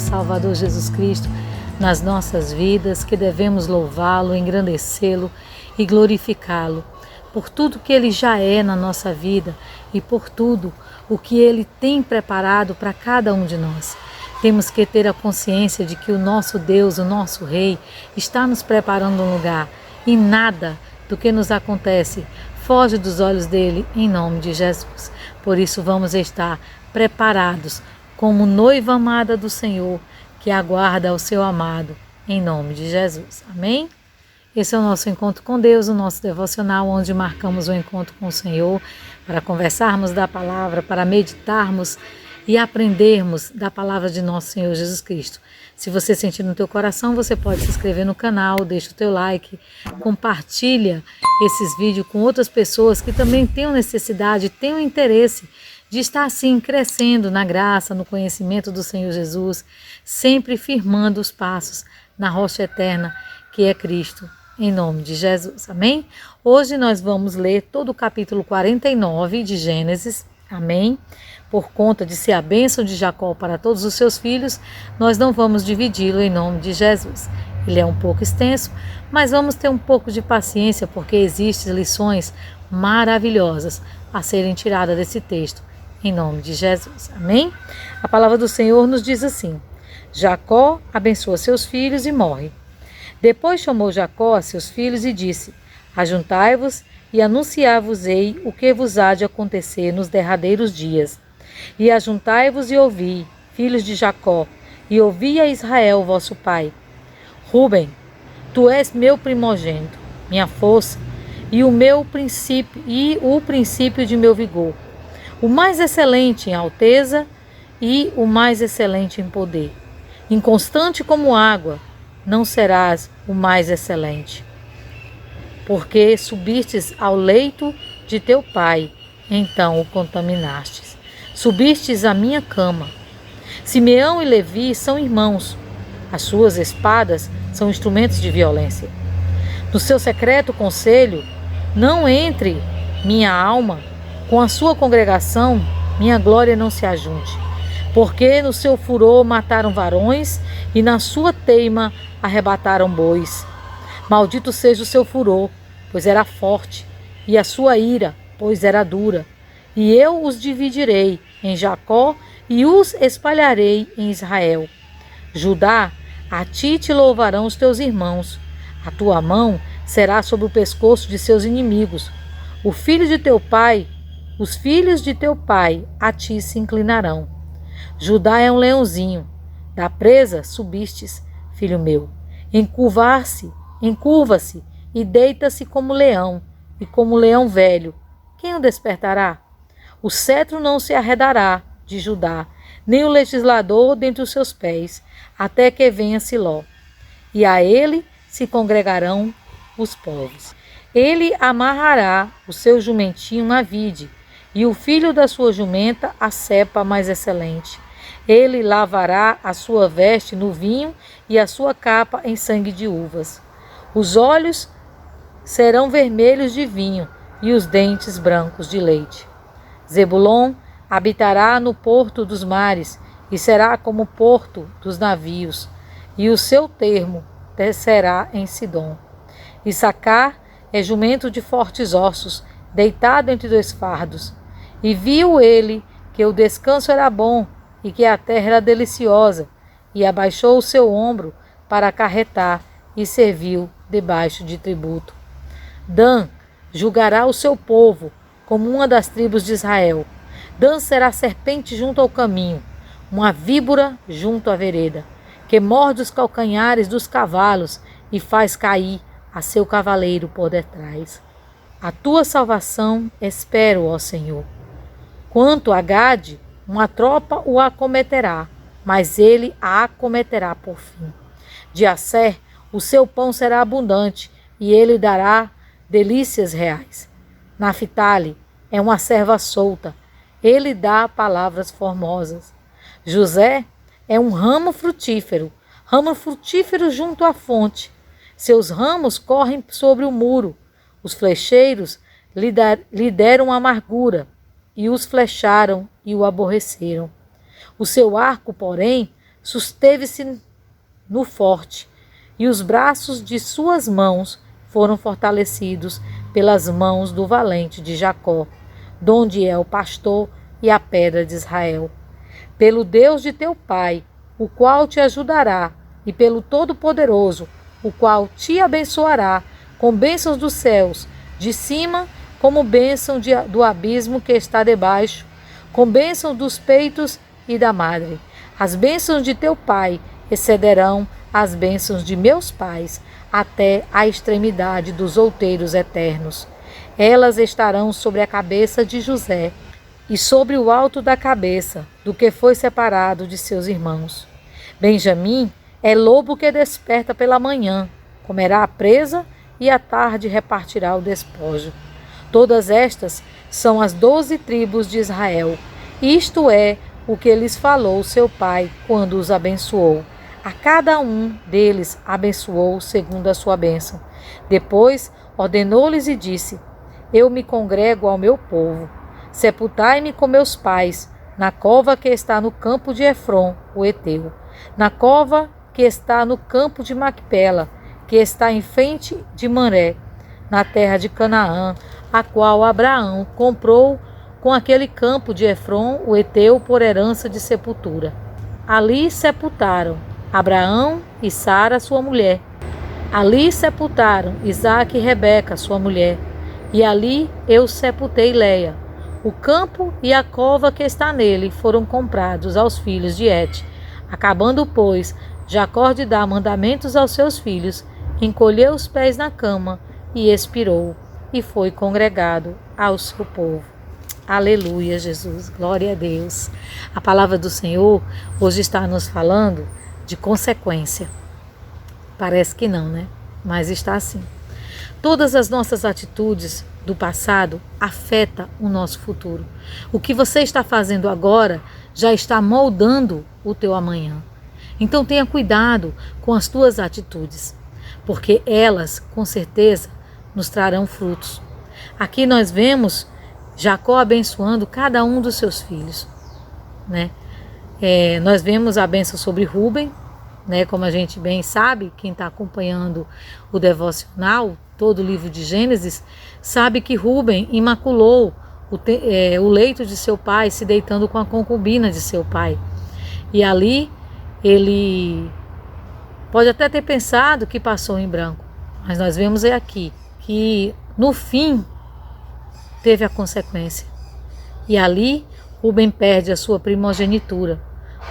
Salvador Jesus Cristo nas nossas vidas, que devemos louvá-lo, engrandecê-lo e glorificá-lo por tudo que Ele já é na nossa vida e por tudo o que Ele tem preparado para cada um de nós. Temos que ter a consciência de que o nosso Deus, o nosso Rei, está nos preparando um lugar e nada do que nos acontece foge dos olhos dele em nome de Jesus. Por isso vamos estar preparados como noiva amada do Senhor que aguarda o seu amado em nome de Jesus. Amém? Esse é o nosso encontro com Deus, o nosso devocional, onde marcamos o encontro com o Senhor para conversarmos da palavra, para meditarmos e aprendermos da palavra de nosso Senhor Jesus Cristo. Se você sentir no teu coração, você pode se inscrever no canal, deixa o teu like, compartilha esses vídeos com outras pessoas que também tenham necessidade, tenham interesse de estar assim crescendo na graça, no conhecimento do Senhor Jesus, sempre firmando os passos na rocha eterna que é Cristo, em nome de Jesus. Amém? Hoje nós vamos ler todo o capítulo 49 de Gênesis. Amém? Por conta de ser a bênção de Jacó para todos os seus filhos, nós não vamos dividi-lo em nome de Jesus. Ele é um pouco extenso, mas vamos ter um pouco de paciência, porque existem lições maravilhosas a serem tiradas desse texto, em nome de Jesus. Amém? A palavra do Senhor nos diz assim: Jacó abençoa seus filhos e morre. Depois chamou Jacó a seus filhos e disse: Ajuntai-vos e anunciar-vos-ei o que vos há de acontecer nos derradeiros dias. E ajuntai-vos e ouvi, filhos de Jacó, e ouvi a Israel, vosso pai. Rúben, tu és meu primogênito, minha força, e o princípio de meu vigor, o mais excelente em alteza e o mais excelente em poder. Inconstante como água, não serás o mais excelente. Porque subistes ao leito de teu pai, então o contaminastes. Subistes à minha cama. Simeão e Levi são irmãos. As suas espadas são instrumentos de violência. No seu secreto conselho, não entre minha alma, com a sua congregação, minha glória não se ajunte. Porque no seu furor mataram varões, e na sua teima arrebataram bois. Maldito seja o seu furor, pois era forte, e a sua ira, pois era dura. E eu os dividirei em Jacó e os espalharei em Israel. Judá, a ti te louvarão os teus irmãos. A tua mão será sobre o pescoço de seus inimigos. Os filhos de teu pai a ti se inclinarão. Judá é um leãozinho. Da presa subistes, filho meu. Encurva-se e deita-se como leão, e como leão velho. Quem o despertará? O cetro não se arredará de Judá, nem o legislador dentre os seus pés, até que venha Siló. E a ele se congregarão os povos. Ele amarrará o seu jumentinho na vide, e o filho da sua jumenta a cepa mais excelente. Ele lavará a sua veste no vinho e a sua capa em sangue de uvas. Os olhos serão vermelhos de vinho e os dentes brancos de leite. Zebulon habitará no porto dos mares e será como o porto dos navios, e o seu termo descerá em Sidom. Issacar é jumento de fortes ossos, deitado entre dois fardos. E viu ele que o descanso era bom e que a terra era deliciosa, e abaixou o seu ombro para acarretar e serviu debaixo de tributo. Dan julgará o seu povo como uma das tribos de Israel. Dan será serpente junto ao caminho, uma víbora junto à vereda, que morde os calcanhares dos cavalos e faz cair a seu cavaleiro por detrás. A tua salvação espero, ó Senhor. Quanto a Gade, uma tropa o acometerá, mas ele a acometerá por fim. De Asser, o seu pão será abundante, e ele dará delícias reais. Naphtali é uma serva solta, ele dá palavras formosas. José é um ramo frutífero junto à fonte. Seus ramos correm sobre o muro. Os flecheiros lhe deram amargura, e os flecharam e o aborreceram. O seu arco, porém, susteve-se no forte, e os braços de suas mãos foram fortalecidos pelas mãos do valente de Jacó, donde é o pastor e a pedra de Israel. Pelo Deus de teu pai, o qual te ajudará, e pelo Todo-Poderoso, o qual te abençoará com bênçãos dos céus, de cima, como bênção do abismo que está debaixo, com bênção dos peitos e da madre. As bênçãos de teu pai excederão as bênçãos de meus pais, até a extremidade dos outeiros eternos. Elas estarão sobre a cabeça de José, e sobre o alto da cabeça do que foi separado de seus irmãos. Benjamim é lobo que desperta pela manhã, comerá a presa e à tarde repartirá o despojo. Todas estas são as 12 tribos de Israel. Isto é o que lhes falou seu pai quando os abençoou. A cada um deles abençoou segundo a sua bênção. Depois ordenou-lhes e disse: Eu me congrego ao meu povo. Sepultai-me com meus pais, na cova que está no campo de Efron, o Heteu, na cova que está no campo de Macpela, que está em frente de Manré, na terra de Canaã, a qual Abraão comprou com aquele campo de Efron, o Heteu, por herança de sepultura. Ali sepultaram Abraão e Sara, sua mulher. Ali sepultaram Isaque e Rebeca, sua mulher. E ali eu sepultei Leia. O campo e a cova que está nele foram comprados aos filhos de Et. Acabando, pois, Jacó de dar mandamentos aos seus filhos, encolheu os pés na cama e expirou, e foi congregado ao seu povo. Aleluia, Jesus, glória a Deus. A palavra do Senhor hoje está nos falando de consequência. Parece que não, né? Mas está assim. Todas as nossas atitudes do passado afetam o nosso futuro. O que você está fazendo agora já está moldando o teu amanhã. Então tenha cuidado com as tuas atitudes, porque elas, com certeza, nos trarão frutos. Aqui nós vemos Jacó abençoando cada um dos seus filhos, né? Nós vemos a bênção sobre Rúben, né? Como a gente bem sabe, quem está acompanhando o devocional, todo o livro de Gênesis, sabe que Rúben imaculou o leito de seu pai, se deitando com a concubina de seu pai. E ali ele pode até ter pensado que passou em branco, mas nós vemos aqui que no fim teve a consequência. E ali Rúben perde a sua primogenitura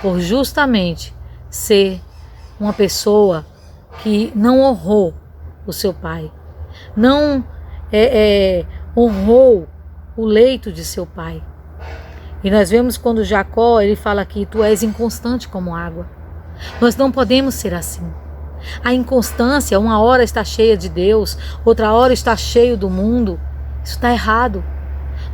por justamente ser uma pessoa que não honrou o seu pai, não honrou o leito de seu pai. E nós vemos quando Jacó, ele fala aqui: tu és inconstante como água. Nós não podemos ser assim. A inconstância, uma hora está cheia de Deus, outra hora está cheio do mundo. Isso está errado.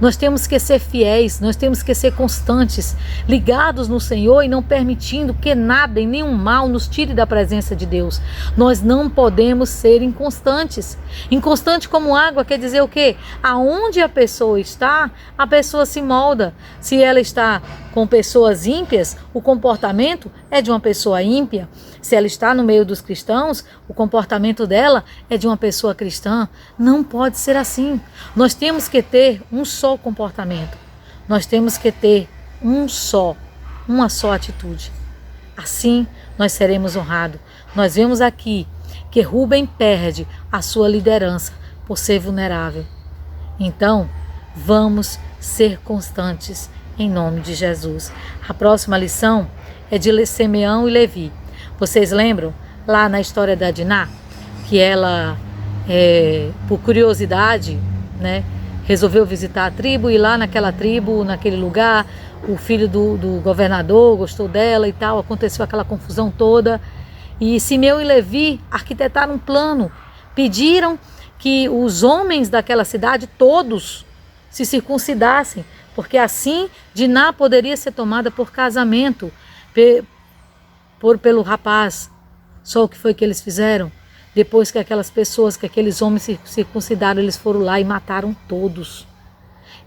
Nós temos que ser fiéis, nós temos que ser constantes, ligados no Senhor e não permitindo que nada e nenhum mal nos tire da presença de Deus. Nós não podemos ser inconstantes. Inconstante como água quer dizer o quê? Aonde a pessoa está, a pessoa se molda. Se ela está com pessoas ímpias, o comportamento é de uma pessoa ímpia. Se ela está no meio dos cristãos, o comportamento dela é de uma pessoa cristã. Não pode ser assim. Nós temos que ter um só comportamento. Nós temos que ter uma só atitude. Assim nós seremos honrados. Nós vemos aqui que Rúben perde a sua liderança por ser vulnerável. Então, vamos ser constantes em nome de Jesus. A próxima lição é de Simeão e Levi. Vocês lembram lá na história da Diná, que ela, por curiosidade, né, resolveu visitar a tribo, e lá naquela tribo, naquele lugar, o filho do governador gostou dela e tal, aconteceu aquela confusão toda. E Simeão e Levi arquitetaram um plano, pediram que os homens daquela cidade todos se circuncidassem, porque assim Diná poderia ser tomada por casamento pelo rapaz. Só o que foi que eles fizeram? Depois que aquelas pessoas, que aqueles homens se circuncidaram, eles foram lá e mataram todos.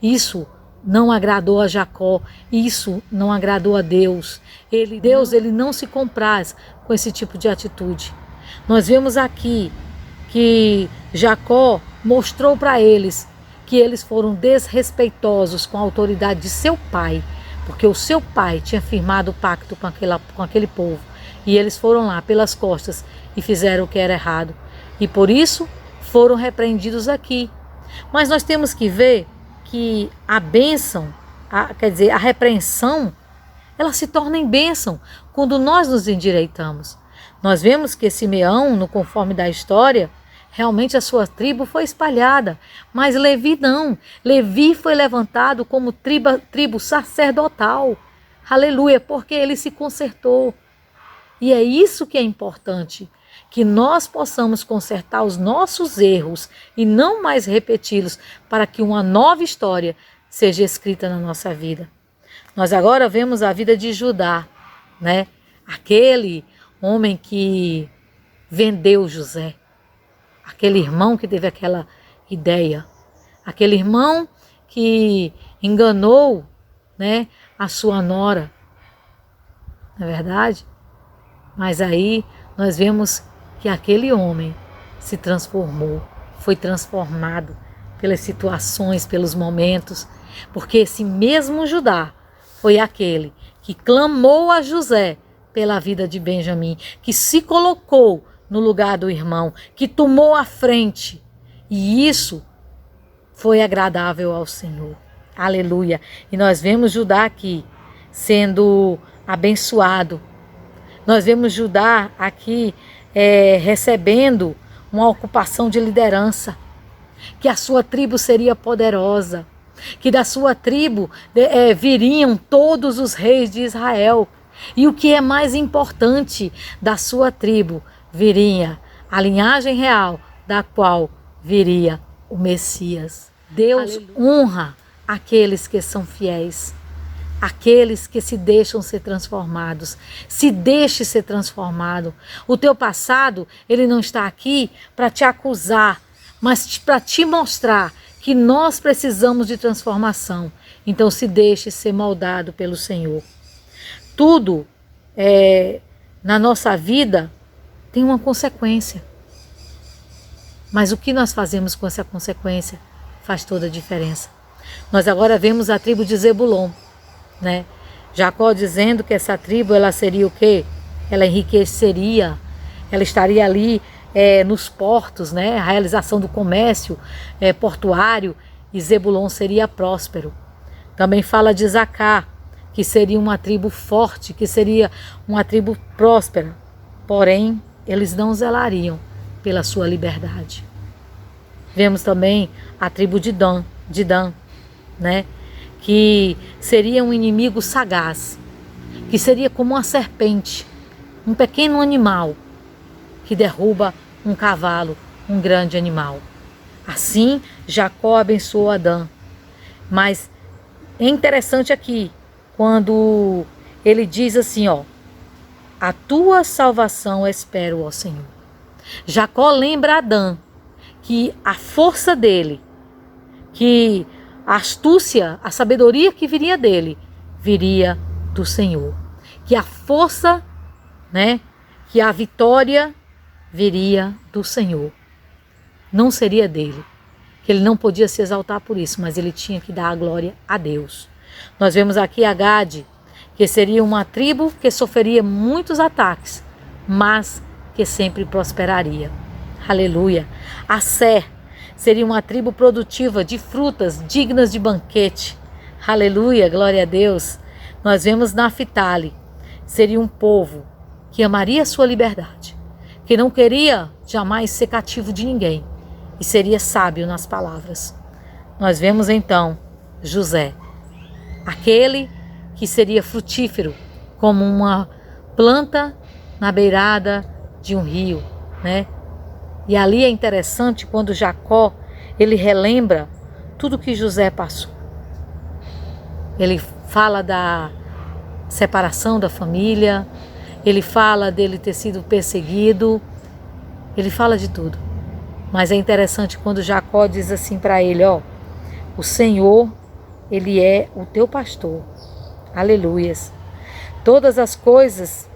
Isso não agradou a Jacó, isso não agradou a Deus. Deus não se compraz com esse tipo de atitude. Nós vemos aqui que Jacó mostrou para eles que eles foram desrespeitosos com a autoridade de seu pai, porque o seu pai tinha firmado o pacto com aquele povo, e eles foram lá pelas costas e fizeram o que era errado, e por isso foram repreendidos aqui. Mas nós temos que ver que a bênção, a repreensão, ela se torna em bênção quando nós nos endireitamos. Nós vemos que Simeão, no conforme da história, realmente a sua tribo foi espalhada, mas Levi não. Levi foi levantado como tribo sacerdotal. Aleluia, porque ele se consertou. E é isso que é importante, que nós possamos consertar os nossos erros e não mais repeti-los, para que uma nova história seja escrita na nossa vida. Nós agora vemos a vida de Judá, né? Aquele homem que vendeu José, aquele irmão que teve aquela ideia, aquele irmão que enganou, né, a sua nora, não é verdade? Mas aí nós vemos que aquele homem se transformou, foi transformado pelas situações, pelos momentos, porque esse mesmo Judá foi aquele que clamou a José pela vida de Benjamim, que se colocou no lugar do irmão, que tomou a frente, e isso foi agradável ao Senhor. Aleluia! E nós vemos Judá aqui sendo abençoado. Nós vemos Judá aqui recebendo uma ocupação de liderança, que a sua tribo seria poderosa, que da sua tribo viriam todos os reis de Israel. E o que é mais importante, da sua tribo viria a linhagem real, da qual viria o Messias. Deus honra aqueles que são fiéis, aqueles que se deixam ser transformados. Se deixe ser transformado. O teu passado, ele não está aqui para te acusar, mas para te mostrar que nós precisamos de transformação. Então se deixe ser moldado pelo Senhor. Tudo na nossa vida tem uma consequência. Mas o que nós fazemos com essa consequência faz toda a diferença. Nós agora vemos a tribo de Zebulon, né? Jacó dizendo que essa tribo, ela seria o quê? Ela enriqueceria, ela estaria ali nos portos, né? A realização do comércio portuário, e Zebulon seria próspero. Também fala de Isacar, que seria uma tribo forte, que seria uma tribo próspera. Porém, eles não zelariam pela sua liberdade. Vemos também a tribo de Dan, né? Que seria um inimigo sagaz, que seria como uma serpente, um pequeno animal que derruba um cavalo, um grande animal. Assim, Jacó abençoou Adã. Mas é interessante aqui, quando ele diz assim, a tua salvação espero, ó Senhor. Jacó lembra Adã que a força dele, que a astúcia, a sabedoria que viria dele, viria do Senhor. Que a força, né, que a vitória viria do Senhor. Não seria dele. Que ele não podia se exaltar por isso, mas ele tinha que dar a glória a Deus. Nós vemos aqui a Gade, que seria uma tribo que sofreria muitos ataques, mas que sempre prosperaria. Aleluia. Asser seria uma tribo produtiva de frutas dignas de banquete. Aleluia, glória a Deus. Nós vemos Naftali, seria um povo que amaria a sua liberdade, que não queria jamais ser cativo de ninguém e seria sábio nas palavras. Nós vemos então José, aquele que seria frutífero como uma planta na beirada de um rio, né? E ali é interessante quando Jacó, ele relembra tudo que José passou. Ele fala da separação da família, ele fala dele ter sido perseguido, ele fala de tudo. Mas é interessante quando Jacó diz assim para ele, o Senhor Ele é o teu pastor. Aleluias. Todas as coisas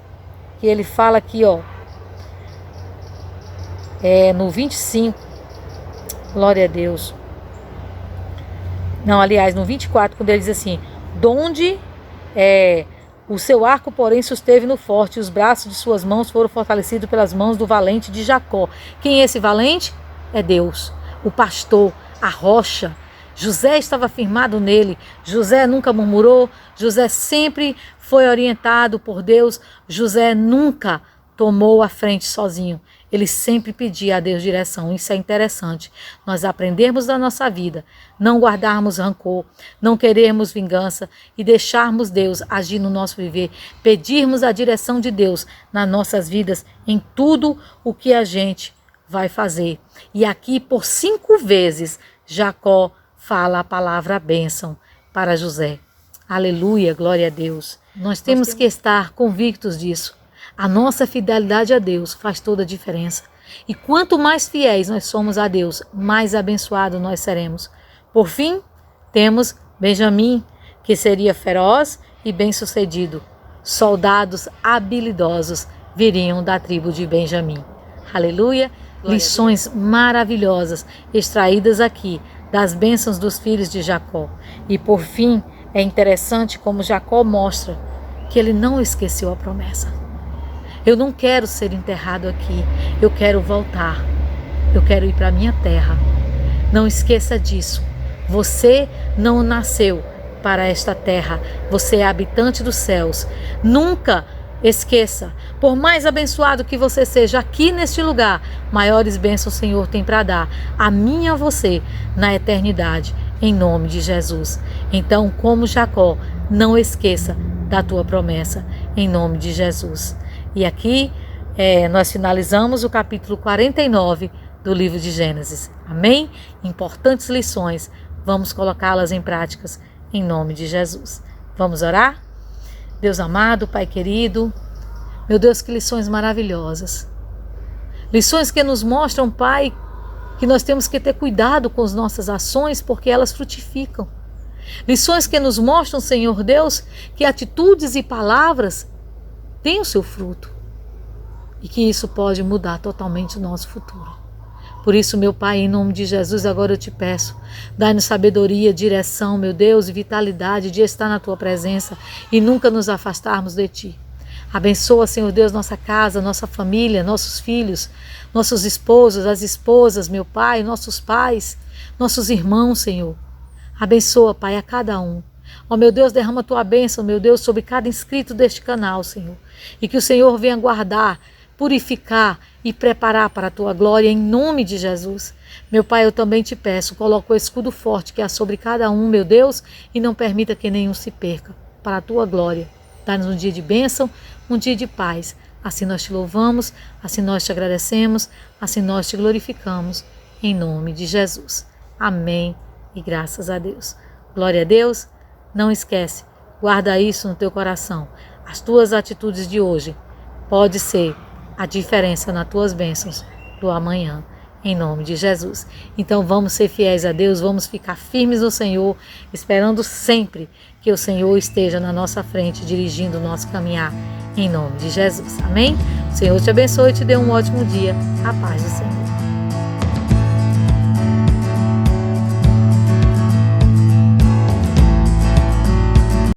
que ele fala aqui, ó, no 25, glória a Deus. Não, aliás, no 24, quando ele diz assim, donde o seu arco, porém, susteve no forte, e os braços de suas mãos foram fortalecidos pelas mãos do valente de Jacó. Quem é esse valente? É Deus, o pastor, a rocha. José estava firmado nele, José nunca murmurou, José sempre foi orientado por Deus, José nunca tomou a frente sozinho. Ele sempre pedia a Deus direção. Isso é interessante. Nós aprendermos da nossa vida, não guardarmos rancor, não querermos vingança e deixarmos Deus agir no nosso viver, pedirmos a direção de Deus nas nossas vidas em tudo o que a gente vai fazer. E aqui por 5 vezes Jacó fala a palavra bênção para José. Aleluia, glória a Deus. Nós temos que estar convictos disso. A nossa fidelidade a Deus faz toda a diferença. E quanto mais fiéis nós somos a Deus, mais abençoados nós seremos. Por fim, temos Benjamim, que seria feroz e bem-sucedido. Soldados habilidosos viriam da tribo de Benjamim. Aleluia! Lições maravilhosas extraídas aqui das bênçãos dos filhos de Jacó. E por fim, é interessante como Jacó mostra que ele não esqueceu a promessa. Eu não quero ser enterrado aqui, eu quero voltar, eu quero ir para a minha terra. Não esqueça disso, você não nasceu para esta terra, você é habitante dos céus. Nunca esqueça, por mais abençoado que você seja aqui neste lugar, maiores bênçãos o Senhor tem para dar a mim e a você na eternidade, em nome de Jesus. Então, como Jacó, não esqueça da tua promessa, em nome de Jesus. E aqui nós finalizamos o capítulo 49 do livro de Gênesis. Amém? Importantes lições. Vamos colocá-las em práticas em nome de Jesus. Vamos orar? Deus amado, Pai querido, meu Deus, que lições maravilhosas. Lições que nos mostram, Pai, que nós temos que ter cuidado com as nossas ações porque elas frutificam. Lições que nos mostram, Senhor Deus, que atitudes e palavras tem o seu fruto e que isso pode mudar totalmente o nosso futuro. Por isso, meu Pai, em nome de Jesus, agora eu te peço, dai-nos sabedoria, direção, meu Deus, e vitalidade de estar na tua presença e nunca nos afastarmos de ti. Abençoa, Senhor Deus, nossa casa, nossa família, nossos filhos, nossos esposos, as esposas, meu Pai, nossos pais, nossos irmãos, Senhor. Abençoa, Pai, a cada um. Ó meu Deus, derrama a tua bênção, meu Deus, sobre cada inscrito deste canal, Senhor. E que o Senhor venha guardar, purificar e preparar para a tua glória em nome de Jesus. Meu Pai, eu também te peço, coloca o escudo forte que há sobre cada um, meu Deus, e não permita que nenhum se perca, para a tua glória. Dá-nos um dia de bênção, um dia de paz. Assim nós te louvamos, assim nós te agradecemos, assim nós te glorificamos, em nome de Jesus. Amém e graças a Deus. Glória a Deus. Não esquece, guarda isso no teu coração. As tuas atitudes de hoje pode ser a diferença nas tuas bênçãos do amanhã, em nome de Jesus. Então vamos ser fiéis a Deus, vamos ficar firmes no Senhor, esperando sempre que o Senhor esteja na nossa frente, dirigindo o nosso caminhar, em nome de Jesus. Amém? O Senhor te abençoe e te dê um ótimo dia. A paz do Senhor.